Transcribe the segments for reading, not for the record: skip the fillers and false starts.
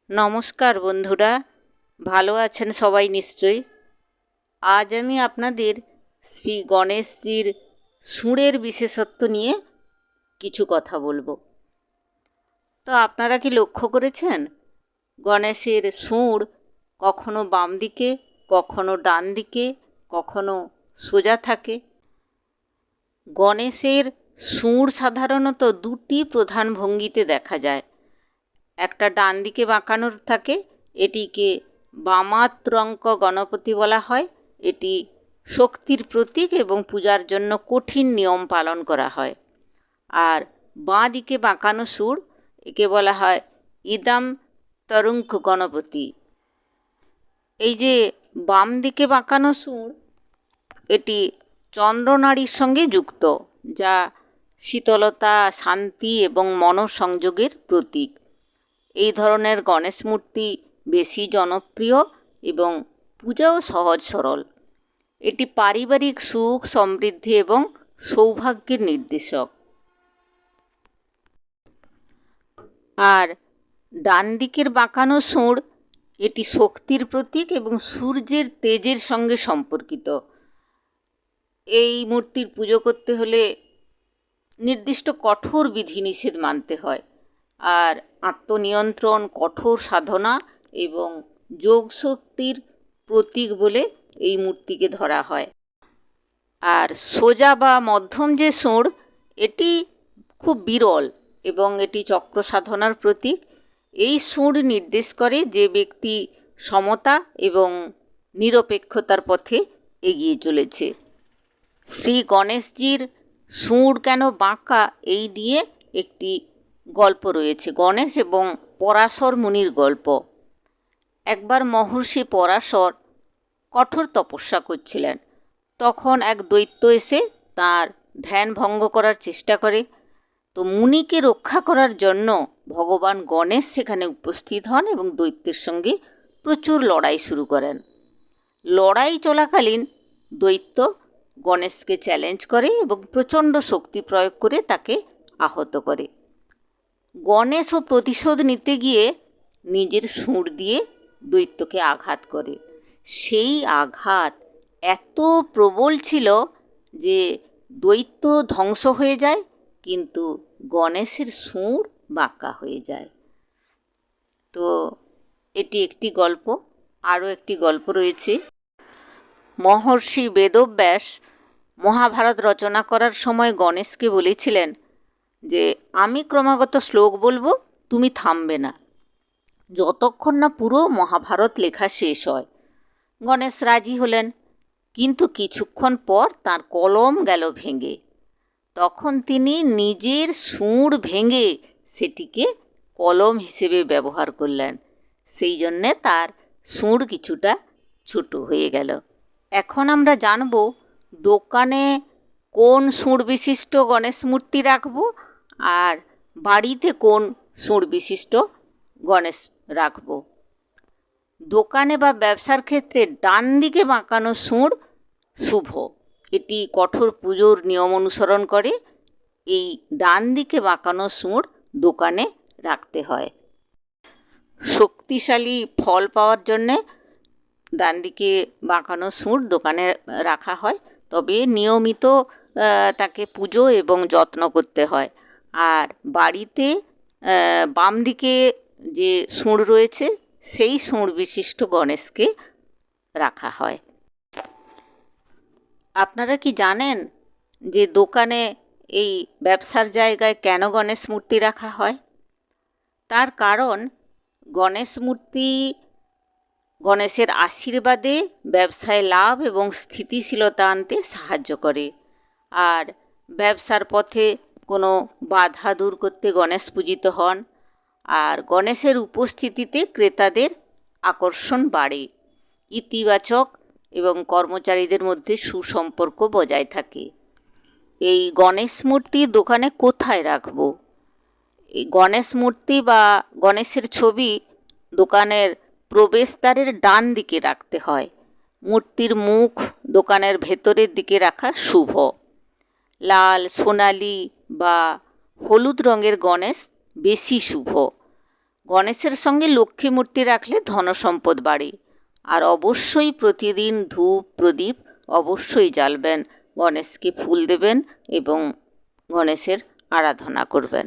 নমস্কার বন্ধুরা, ভালো আছেন সবাই নিশ্চয়ই। আজ আমি আপনাদের শ্রী গণেশজির সুরের বিশেষত্ব নিয়ে কিছু কথা বলবো। তো আপনারা কি লক্ষ্য করেছেন গণেশের সুর কখনো বাম দিকে, কখনো ডান দিকে, কখনো সোজা থাকে? গণেশের সুর সাধারণত দুটি প্রধান ভঙ্গিতে দেখা যায়। একটা ডান দিকে বাঁকানোর থাকে, এটিকে বামাত্রঙ্ক গণপতি বলা হয়। এটি শক্তির প্রতীক এবং পূজার জন্য কঠিন নিয়ম পালন করা হয়। আর বাঁ দিকে বাঁকানো সুর, একে বলা হয় ইদম তরুঙ্ক গণপতি। এই যে বাম দিকে বাঁকানো সুর, এটি চন্দ্রনাড়ীর সঙ্গে যুক্ত, যা শীতলতা, শান্তি এবং মনঃসংযোগের প্রতীক। এই ধরনের গণেশ মূর্তি বেশি জনপ্রিয় এবং পূজাও সহজ সরল। এটি পারিবারিক সুখ, সমৃদ্ধি এবং সৌভাগ্যের নির্দেশক। আর ডান দিকের বাঁকানো সুর, এটি শক্তির প্রতীক এবং সূর্যের তেজের সঙ্গে সম্পর্কিত। এই মূর্তির পুজো করতে হলে নির্দিষ্ট কঠোর বিধিনিষেধ মানতে হয়। আর আত্মনিয়ন্ত্রণ, কঠোর সাধনা এবং যোগশক্তির প্রতীক বলে এই মূর্তিকে ধরা হয়। আর সোজা বা মধ্যম যে সুর, এটি খুব বিরল এবং এটি চক্র সাধনার প্রতীক। এই সুর নির্দেশ করে যে ব্যক্তি সমতা এবং নিরপেক্ষতার পথে এগিয়ে চলেছে। শ্রী গণেশজির সুর কেন বাঁকা, এই নিয়ে একটি গল্প রয়েছে, গণেশ এবং পরাশর মুনির গল্প। একবার মহর্ষি পরাশর কঠোর তপস্যা করছিলেন। তখন এক দৈত্য এসে তার ধ্যান ভঙ্গ করার চেষ্টা করে। তো মুনিকে রক্ষা করার জন্য ভগবান গণেশ সেখানে উপস্থিত হন এবং দৈত্যের সঙ্গে প্রচুর লড়াই শুরু করেন। লড়াই চলাকালীন দৈত্য গণেশকে চ্যালেঞ্জ করে এবং প্রচণ্ড শক্তি প্রয়োগ করে তাকে আহত করে। গণেশও প্রতিশোধ নিতে গিয়ে নিজের সুর দিয়ে দৈত্যকে আঘাত করে। সেই আঘাত এত প্রবল ছিল যে দৈত্য ধ্বংস হয়ে যায়, কিন্তু গণেশের সুর বাঁকা হয়ে যায়। তো এটি একটি গল্প। আরও একটি গল্প রয়েছে। মহর্ষি বেদব্যাস মহাভারত রচনা করার সময় গণেশকে বলেছিলেন যে আমি ক্রমাগত শ্লোক বলবো, তুমি থামবে না যতক্ষণ না পুরো মহাভারত লেখা শেষ হয়। গণেশ রাজি হলেন, কিন্তু কিছুক্ষণ পর তার কলম গেল ভেঙে। তখন তিনি নিজের সুর ভেঙে সেটিকে কলম হিসেবে ব্যবহার করলেন। সেই জন্যে তার সুর কিছুটা ছোট হয়ে গেল। এখন আমরা জানব দোকানে কোন সুর বিশিষ্ট গণেশ মূর্তি রাখব আর বাড়িতে কোন সুর বিশিষ্ট গণেশ রাখব। দোকানে বা ব্যবসার ক্ষেত্রে ডান দিকে বাঁকানো সুর শুভ। এটি কঠোর পুজোর নিয়ম অনুসরণ করে। এই ডান দিকে বাঁকানো সুর দোকানে রাখতে হয়। শক্তিশালী ফল পাওয়ার জন্যে ডান দিকে বাঁকানো সুর দোকানে রাখা হয়, তবে নিয়মিত তাকে পুজো এবং যত্ন করতে হয়। আর বাড়িতে বাম দিকে যে সুর রয়েছে সেই সুর বিশিষ্ট গণেশকে রাখা হয়। আপনারা কি জানেন যে দোকানে এই ব্যবসার জায়গায় কেন গণেশ মূর্তি রাখা হয়? তার কারণ গণেশ মূর্তি গণেশের আশীর্বাদে ব্যবসায় লাভ এবং স্থিতিশীলতা আনতে সাহায্য করে। আর ব্যবসার পথে কোনো বাধা দূর করতে গণেশ পূজিত হন। আর গণেশের উপস্থিতিতে ক্রেতাদের আকর্ষণ বাড়ে, ইতিবাচক এবং কর্মচারীদের মধ্যে সুসম্পর্ক বজায় থাকে। এই গণেশ মূর্তি দোকানে কোথায় রাখব? এই গণেশ মূর্তি বা গণেশের ছবি দোকানের প্রবেশদ্বারের ডান দিকে রাখতে হয়। মূর্তির মুখ দোকানের ভেতরের দিকে রাখা শুভ। লাল, সোনালি বা হলুদ রঙের গণেশ বেশি শুভ। গণেশের সঙ্গে লক্ষ্মী মূর্তি রাখলে ধনসম্পদ বাড়ে। আর অবশ্যই প্রতিদিন ধূপ প্রদীপ অবশ্যই জ্বালবেন, গণেশকে ফুল দেবেন এবং গণেশের আরাধনা করবেন।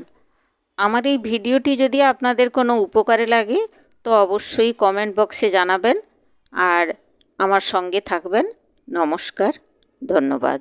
আমার এই ভিডিওটি যদি আপনাদের কোনো উপকারে লাগে তো অবশ্যই কমেন্ট বক্সে জানাবেন আর আমার সঙ্গে থাকবেন। নমস্কার, ধন্যবাদ।